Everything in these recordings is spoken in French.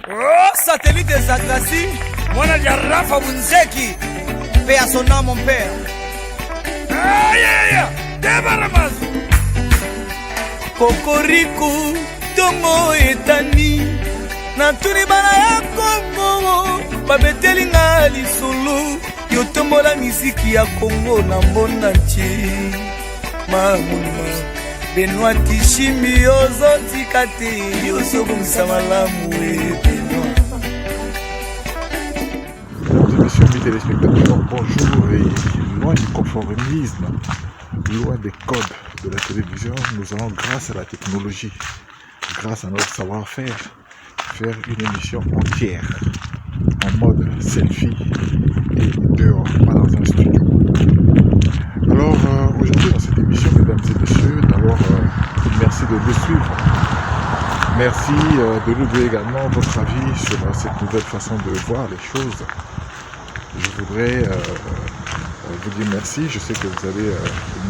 Oh, satellite za Gracie, mwana ya Rafa Bunzeki. Paix à son âme, mon père. Aïe, Debaramazu. Kokoriko, Tomo etani. Natuni bana ya Kongo, babeteli nga lisolo. Yotombola miziki ya Kongo na mbonda nche. Mamuna, Benoît Tishimi ozoti kate, yosobumisa malamu Benoît. Mesdames et messieurs, mes téléspectateurs, bonjour et loin du conformisme, loin des codes de la télévision, nous allons, grâce à la technologie, grâce à notre savoir-faire, faire une émission entière en mode selfie et dehors, pas dans un studio. Alors aujourd'hui dans cette émission, mesdames et messieurs, d'abord merci de nous suivre. Merci de nous donner également votre avis sur cette nouvelle façon de voir les choses. Je voudrais vous dire merci. Je sais que vous allez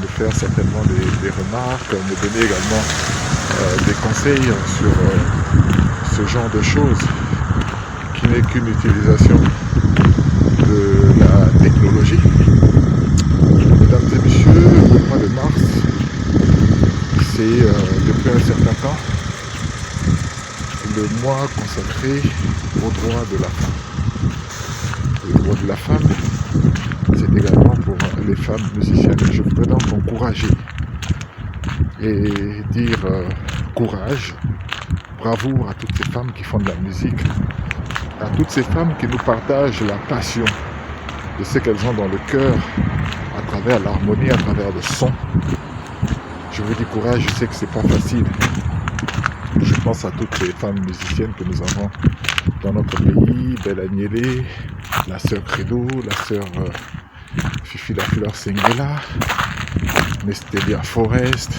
me faire certainement des remarques, me donner également des conseils sur ce genre de choses qui n'est qu'une utilisation de la technologie. Mesdames et messieurs, le mois de mars, c'est depuis un certain temps le mois consacré aux droits de la femme. Les droits de la femme, c'est également pour les femmes musiciennes. Je voudrais donc encourager et dire courage, bravoure à toutes ces femmes qui font de la musique, à toutes ces femmes qui nous partagent la passion de ce qu'elles ont dans le cœur, à travers l'harmonie, à travers le son. Je vous dis courage, je sais que c'est pas facile. Je pense à toutes les femmes musiciennes que nous avons dans notre pays, Belle Agnelé, la sœur Credo, la sœur Fifi la Fleur Sengela, Nestelia Forest,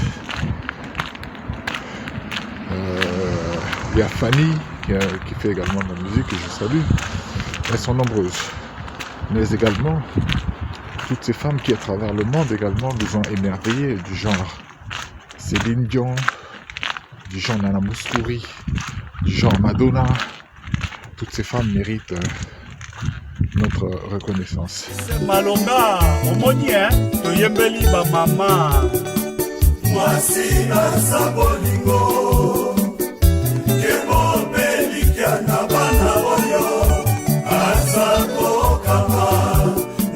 il y a Fanny qui fait également de la musique et je salue. Elles sont nombreuses, mais également toutes ces femmes qui à travers le monde également nous ont émerveillés, du genre Céline Dion, du genre Nana Mouskouri, du genre Madonna. Toutes ces femmes méritent notre reconnaissance. Malonga, omoni toyembeli ba mama. Mwasi na sabolingo, kebo beli kana bana oyo, azako kama,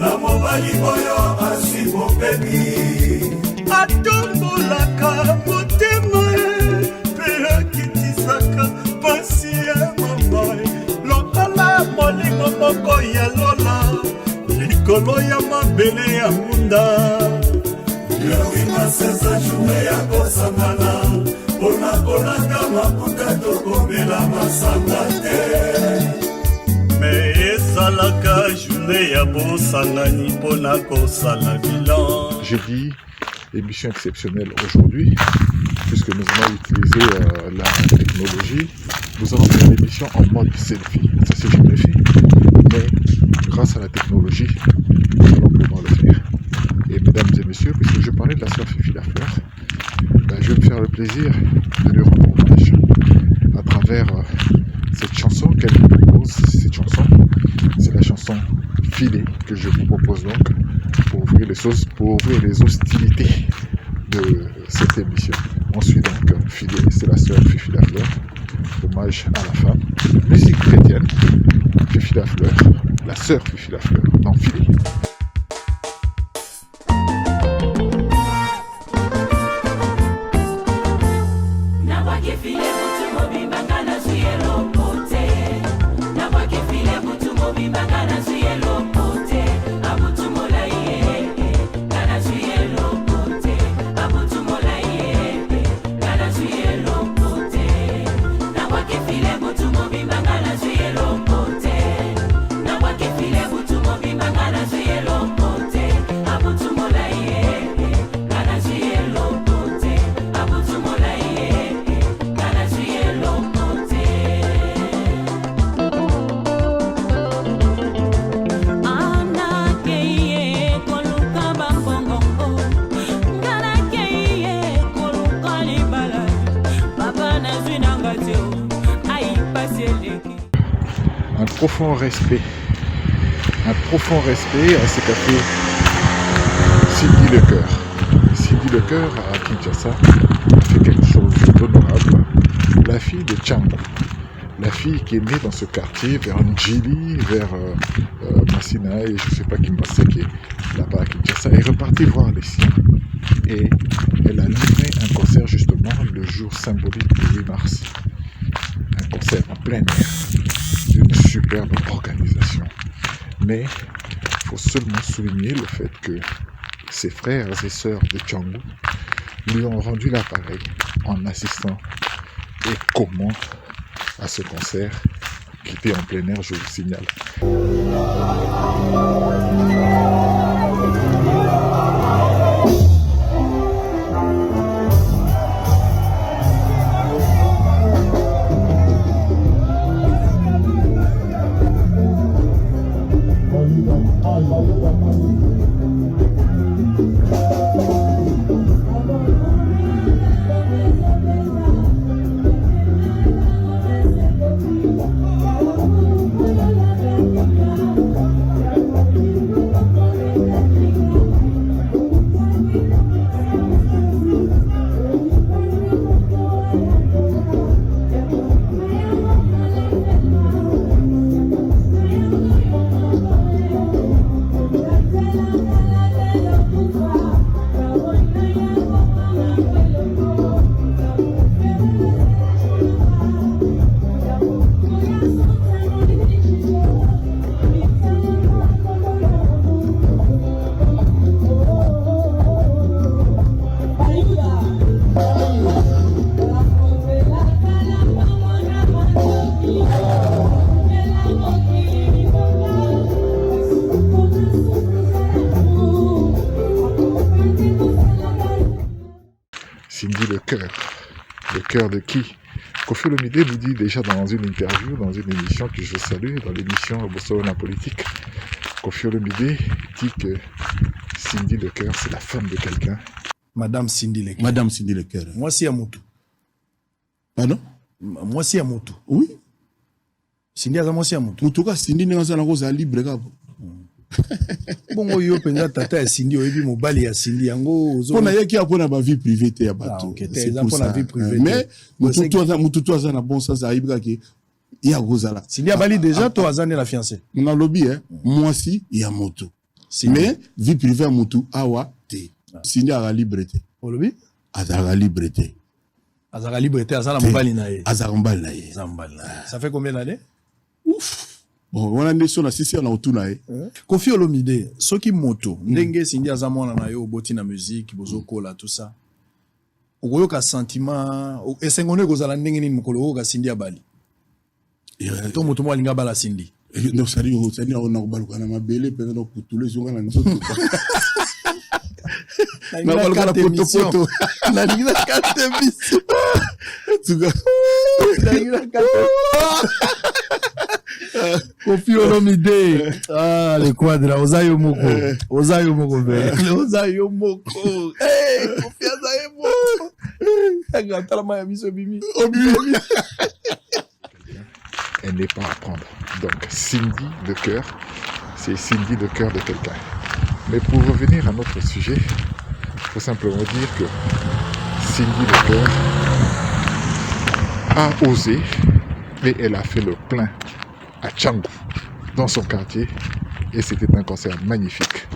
na mobali oyo asibo bebi. Atombolaka motema, pera kitisaka pasi ya mama. Lokala molingo moko ya lola, likolo ya mabele ya munda. Yowima sesa jume ya kosangana, pona kolanga maputa tokomela masanga te. Me esalaka jume ya bosangani pona kosala bilan. Jeudi, émission exceptionnelle aujourd'hui, puisque nous allons utiliser la technologie. Nous allons faire l'émission en mode selfie. Ça c'est jamais fait, mais grâce à la technologie, nous allons pouvoir le faire. Et mesdames et messieurs, puisque je parlais de la sœur Fifi la Fleur, je vais me faire le plaisir de lui rendre hommage à travers cette chanson qu'elle nous propose. Cette chanson, c'est la chanson Filet que je vous propose donc pour ouvrir les hostilités de cette émission. On suit donc Filet, c'est la sœur Fifi la Fleur. Hommage à la femme, musique chrétienne, Fifi la Fleur, la sœur Fifi la Fleur, dans Filet. Loco. Un profond respect à ce qu'a fait Cindy Lecoeur. Cindy Lecoeur à Kinshasa a fait quelque chose d'honorable. La fille de Tchango, la fille qui est née dans ce quartier, vers Ndjili, vers Massina, et je ne sais pas qui qui est là-bas à Kinshasa, est repartie voir les siens. Et elle a livré un concert justement le jour symbolique du 8 mars. Un concert en plein air, d'une superbe organisation. Mais il faut seulement souligner le fait que ses frères et sœurs de Tchango lui ont rendu l'appareil en assistant et comment à ce concert qui était en plein air, je vous signale. Cindy le cœur de qui? Koffi Olomide nous dit déjà dans une interview, dans une émission que je salue, dans l'émission Bossona Politique, Koffi Olomide dit que Cindy le cœur, c'est la femme de quelqu'un. Madame Cindy le cœur. Madame Cindy le cœur. Moi, c'est Amoto. Pardon? Moi, c'est Amoto. Oui. Cindy a moi, c'est Amoto. Mutuka Cindy n'est pas un libre. Bon, yo penza tata ya Cindy, oyebi mobali ya Cindy yango ozo. Pona yaki apona ba vie privée te ya bato. C'est pour ça. Vie privée. Mais mutu to azana bon sens ayiba ke ya gozala. Cindy abali déjà to azane la fiancée. Mon lobby moi si ya moto. Mais vie privée à mutu awa te. Cindy a la liberté. Au lobby? Azara liberté. Azara liberté azala mobali na ye. Azara mobali na ye. Ça fait combien d'années? Ouf. Bon, on a une nation assistée na otuna e. Koffi Olomide, soki moto, ndenge Cindy azamona na yo boti na musique, bozokola tout ça. Okoyoka sentiment, esengone kozala ndenge nini mokolo oka Cindy abali. To moto mo alinga bala Cindy. Non sari on a baluka na mabele pe na kutule zonga na nzoto. Na baluka na poto. Na linga kate biso. Tuga. Na linga kate. Koffi Olomide, ah les quadras, ozayo moko vele, ozayo moko, Koffi azayo moko, agata maya biso bimi, Elle n'est pas à prendre. Donc Cindy le cœur, c'est Cindy le cœur de quelqu'un. Mais pour revenir à notre sujet, il faut simplement dire que Cindy le cœur a osé et elle a fait le plein à Tchango, dans son quartier, et c'était un concert magnifique.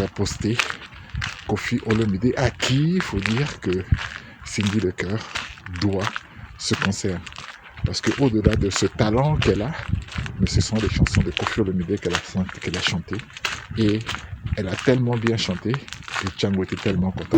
a posté Koffi Olomide, à qui il faut dire que Cindy Le Cœur doit ce concert. Parce qu'au-delà de ce talent qu'elle a, mais ce sont les chansons de Koffi Olomide qu'elle a chantées. Et elle a tellement bien chanté que Django était tellement content.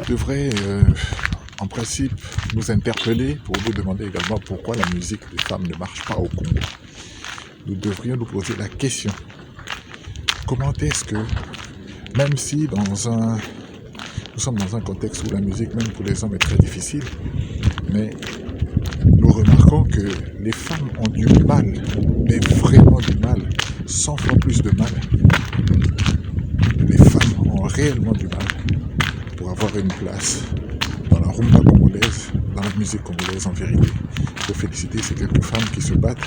Devrait en principe nous interpeller pour nous demander également pourquoi la musique des femmes ne marche pas au Congo. Nous devrions nous poser la question, comment est-ce que, même si nous sommes dans un contexte où la musique même pour les hommes est très difficile, mais nous remarquons que les femmes ont du mal, mais vraiment du mal, 100 fois plus de mal. Les femmes ont réellement du mal pour avoir une place dans la rumba congolaise, dans la musique congolaise en vérité. Il faut féliciter ces quelques femmes qui se battent,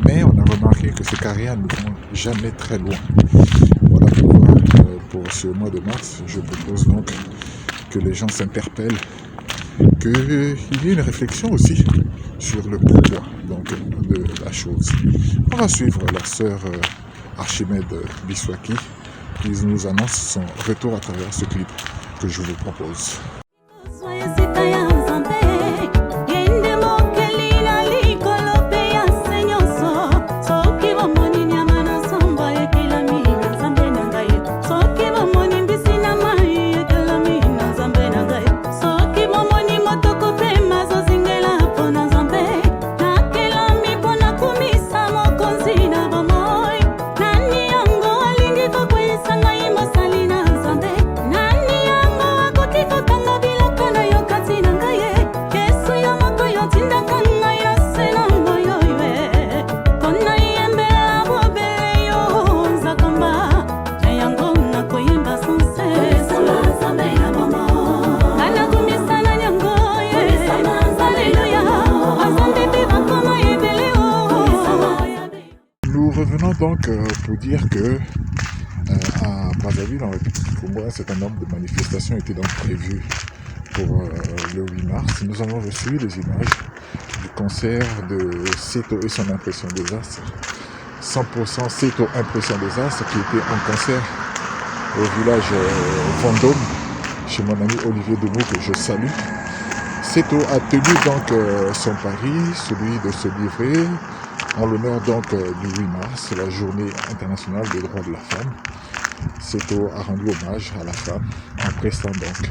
mais on a remarqué que ces carrières ne vont jamais très loin. Voilà pourquoi pour ce mois de mars, je propose donc que les gens s'interpellent, qu'il y ait une réflexion aussi sur le pourquoi donc, de la chose. On va suivre la sœur Archimède Biswaki qui nous annonce son retour à travers ce clip que je vous propose. Revenons donc pour dire que à Brazzaville, en République du Congo, un certain nombre de manifestations étaient donc prévues pour le 8 mars. Nous avons reçu les images du concert de Seto et son Impression des Astres. 100% Seto Impression des Astres qui était en concert au village Vendôme chez mon ami Olivier Demou que je salue. Seto a tenu donc son pari, celui de se livrer en l'honneur donc du 8 mars, la journée internationale des droits de la femme. Seto a rendu hommage à la femme en prestant donc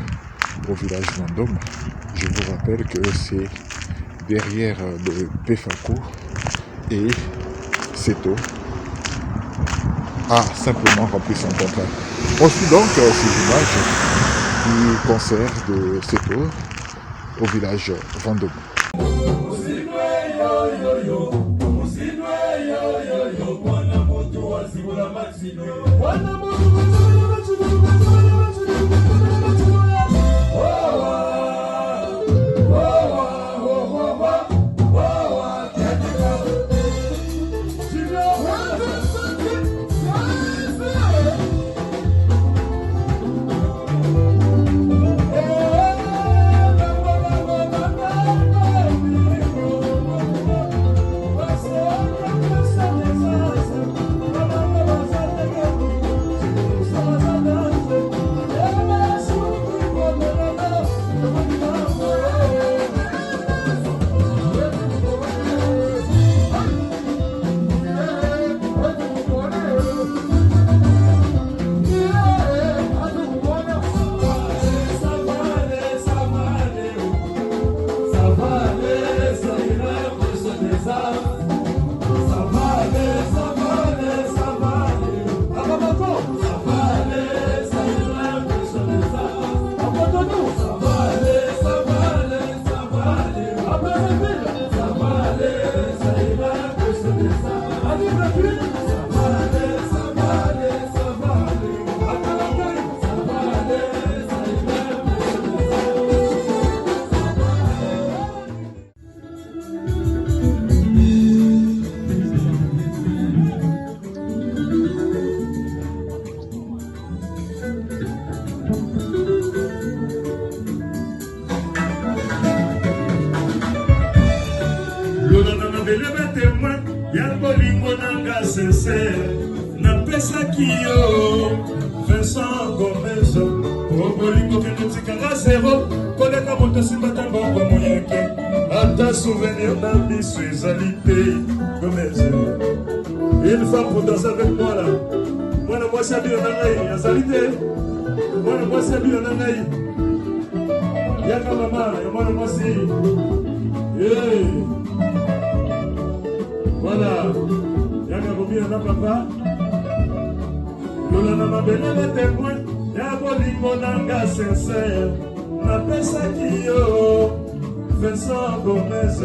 au village Vendôme. Je vous rappelle que c'est derrière le PFACO et Seto a simplement rempli son contrat. On suit donc ces images du concert de Seto au village Vendôme. Wana mabele batémoin ya bolingo nanga sincère napesaki yo Vincent Gomez o bolingo kende tikanga zéro koleka moto simbata mbongo moyeke ata souvenir na biso ezali te Gomez. Une femme pour danser avec moi là. Moi moi c'est bien nangai azali te. Moi c'est bien nangai. Yaka mama moi c'est voilà, yaka kobina na papa. Lola na mabele le témoin, ya bolingo nanga sincère. Napesaki yo, Vincent Gomez,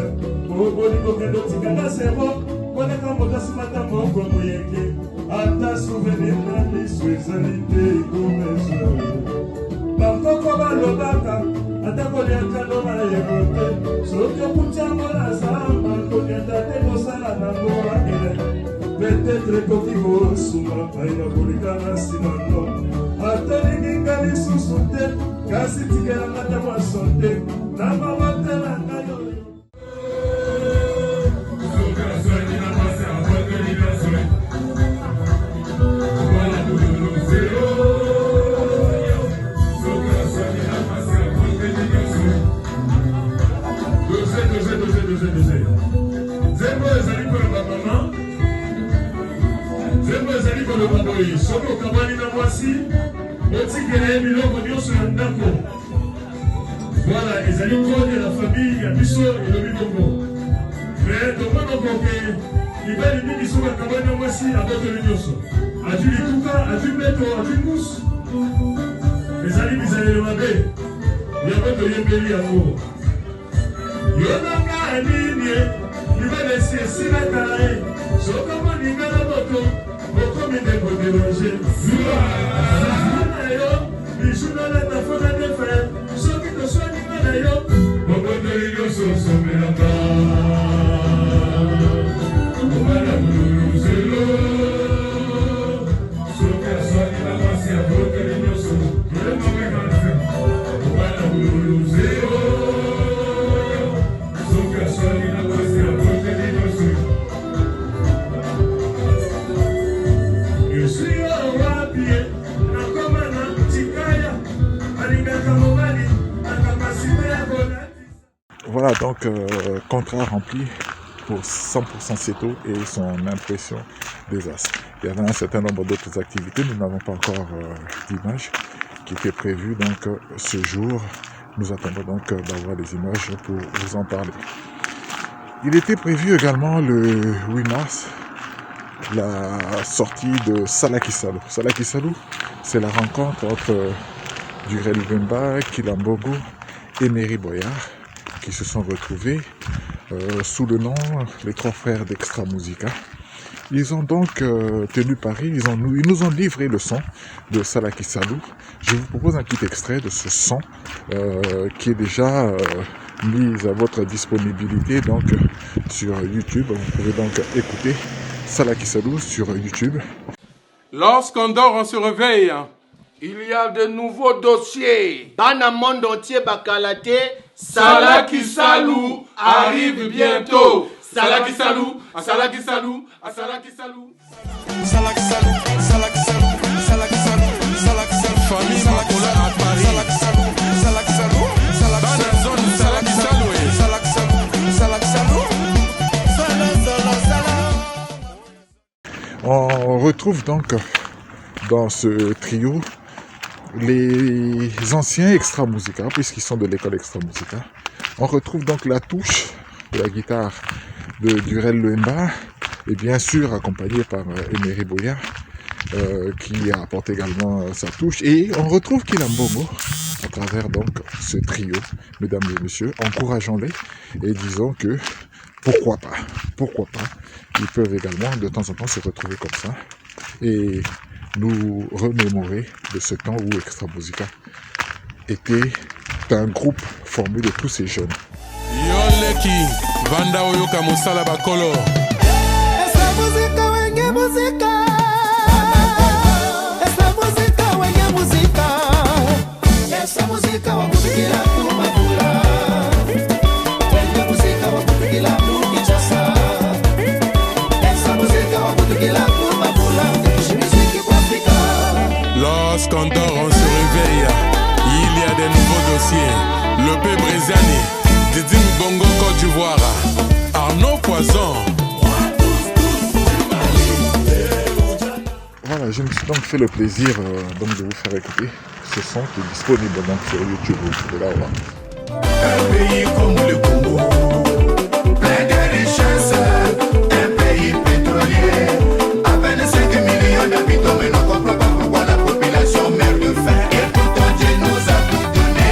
o bolingo kendo tikanga zéro. Koleka moto simata moko moyeke, ata souvenir na biso ezali te Gomez. Bakoko balobaka, ata koliaka no mayebo te. Soki okutiango na zamba, koliata te kosala nango akele. Peut-être ekoki kosunga, aina koleka na nsima no. Ata lininga lisusu te, kasi tikelanga ta mwaso te. Na mawatela ngayo. Soko kabani na mwasi otikele biloko nyonso na ndako. Voilà, ezali kode la famille ya biso elobi bongo. Mais tomona koke libali mingi soka kabani na mwasi abotoli nyonso. Aju lituka, aju mbeto, aju mus. Ezali bizaleli mabe. Yango toyembeli yango. Yonanga nini libali esila kala soka moninga na boto. Comme des beaux dérangés, les journalistes de fond à défaire, ceux qui te soignent d'ailleurs, mon bon de l'île sont là-bas. On va la boule, c'est l'eau. Ceux qui soignent là-bas, c'est à votre l'île sont. Je ne m'en vais pas faire. On va la boule, c'est l'eau. Ceux qui soignent là-bas, c'est à votre l'île sont. Voilà donc contrat rempli pour 100% Seto et son impression des As. Il y avait un certain nombre d'autres activités, nous n'avons pas encore d'images qui étaient prévues donc ce jour. Nous attendons donc d'avoir des images pour vous en parler. Il était prévu également le 8 mars la sortie de Salaki Salou. Salaki Salou, c'est la rencontre entre Durel Lumba, Kilambogo et Mary Boyard qui se sont retrouvés sous le nom les trois frères d'Extra Musica. Ils ont donc tenu Paris, ils nous ont livré le son de Salaki Salou. Je vous propose un petit extrait de ce son qui est déjà mis à votre disponibilité donc sur YouTube. Vous pouvez donc écouter Salaki Salou sur YouTube. Lorsqu'on dort, on se réveille. Il y a de nouveaux dossiers. Dans le monde entier, Bakalate, Salaki Salou arrive bientôt. Salaki Salou, Salaki Salou, Salaki Salou. Salaki Salou, Salaki Salou, Salaki Salou, Salaki Salou. Famille Makola à Paris. Salaki Salou, Salaki Salou, Salaki Dans la zone de Salaki Salou. Salaki Salou, Salaki Salou. On retrouve donc dans ce trio les anciens Extra Musica, puisqu'ils sont de l'école Extra Musica. On retrouve donc la touche de la guitare de Durel Lumba, et bien sûr accompagné par Emery Boyard, qui a apporté également sa touche. Et on retrouve Kilambogo à travers donc ce trio, mesdames et messieurs. Encourageons-les et disons que pourquoi pas, ils peuvent également de temps en temps se retrouver comme ça et nous remémorer de ce temps où Extra Musica était un groupe formé de tous ces jeunes. Yoleki, Vanda Oyoka Mosala Bakolo. Esa música Meziani, Didi Mbongo, Côte d'Ivoire, Arnaud Poison. Voilà, je me suis donc fait le plaisir donc de vous faire écouter ce son qui est disponible donc sur YouTube. Vous pouvez la voir. Un pays comme le Congo, plein de richesses, un pays pétrolier, à peine 5 millions d'habitants, mais ne comprend pas pourquoi la population meurt de faim. Et pourtant Dieu nous a tout donné.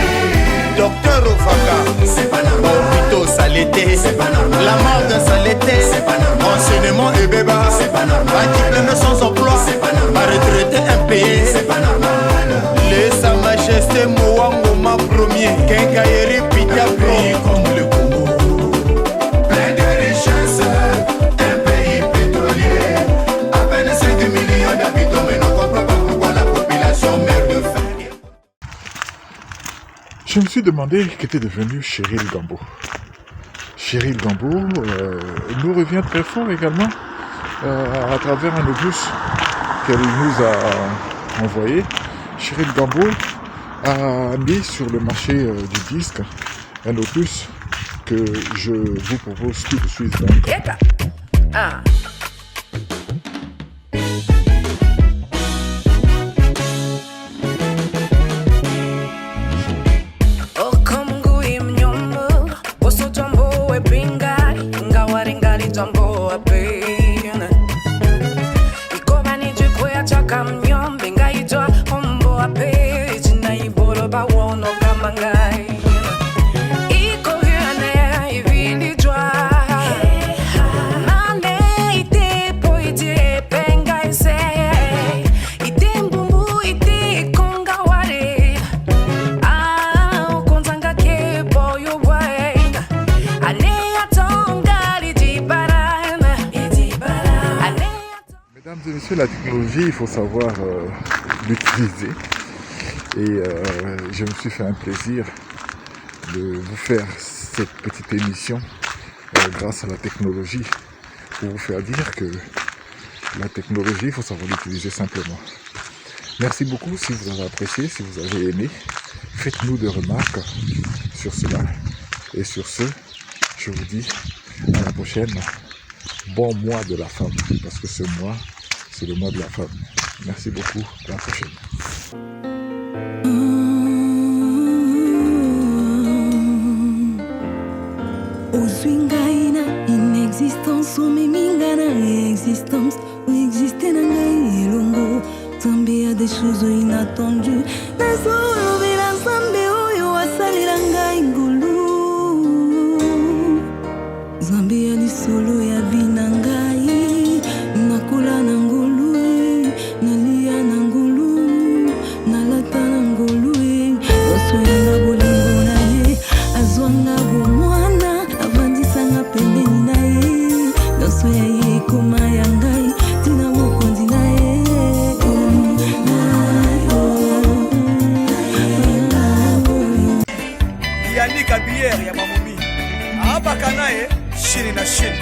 Docteur Ofaka, C'est pas normal. Hôpitaux Saleté, C'est pas normal. la morgue Saleté, C'est pas normal. enseignement et béba, C'est pas normal. pas diplômé sans emploi, C'est pas normal. pas retraité impayé, C'est pas normal. les Sa Majesté Mouangoma Premier, Kenkayeri Pita Un pays comme le Congo, plein de richesses, un pays pétrolier, à peine 5 millions d'habitants, mais ne comprend pas pourquoi la population meurt de faim. Je me suis demandé qu'était devenu Cheryl Gambo. Cheryl Gambo nous revient très fort également à travers un opus qu'elle nous a envoyé. Cheryl Gambo a mis sur le marché du disque un opus que je vous propose tout de suite. Donc. Okamgu imnyombo, boso jambo epinga, ngawari ngali jambo apena. Ikobani jukwe chaka mnyombe ngaitwa ombo ape, jina ibolo ba wono kamangai. Iko yane ivili jwa. Nane ite poite penga ise. Ite mbumbu ite kongawari. Mesdames et messieurs, la technologie, il faut savoir l'utiliser. Et je me suis fait un plaisir de vous faire cette petite émission grâce à la technologie pour vous faire dire que la technologie, il faut savoir l'utiliser simplement. Merci beaucoup si vous avez apprécié, si vous avez aimé. Faites-nous des remarques sur cela. Et sur ce, je vous dis à la prochaine. Bon mois de la femme, parce que ce mois, c'est le mois de la femme. Merci beaucoup, à la prochaine. Oswingaina inexistence omemingana existence ou exister na ngai elongo Zambé a des choses inattendues nazolobela Zambé oyo asalela ngai ngulu Zambé a lisolo ya bina ngai nakola na ngulu nalia na ngulu nalata na ngulu osoyanga bolingo na ye azwanga bomwana avandisanga pembeni na ye nyonso ya ye ekoma ya ngai tina mokonzi na ye Yannick Abière ya mamomi abaka naye chine na chine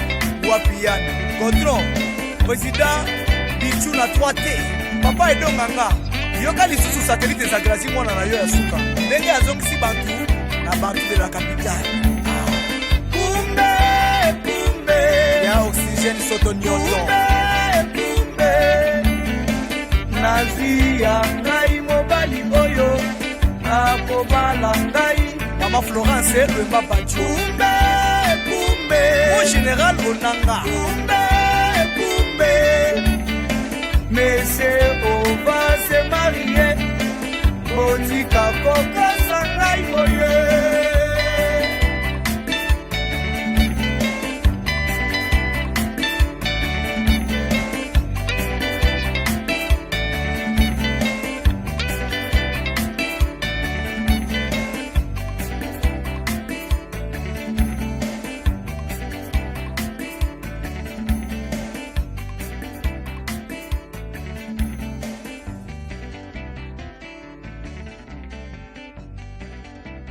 wapi yana Godron président Bichu na 3T papa edonganga yoka lisusu satellite za grasi mwana na yo ya suka ndenge azongisi bantu na bantu de la capitale kumbe kumbe ya oxygène soto nyoto kumbe nazi ya ngai mobali oyo akobala ngai Mama Florence le Mabacho kumbe kumbe mon général Onanga kumbe kumbe mais c'est on va se marier Motika Coca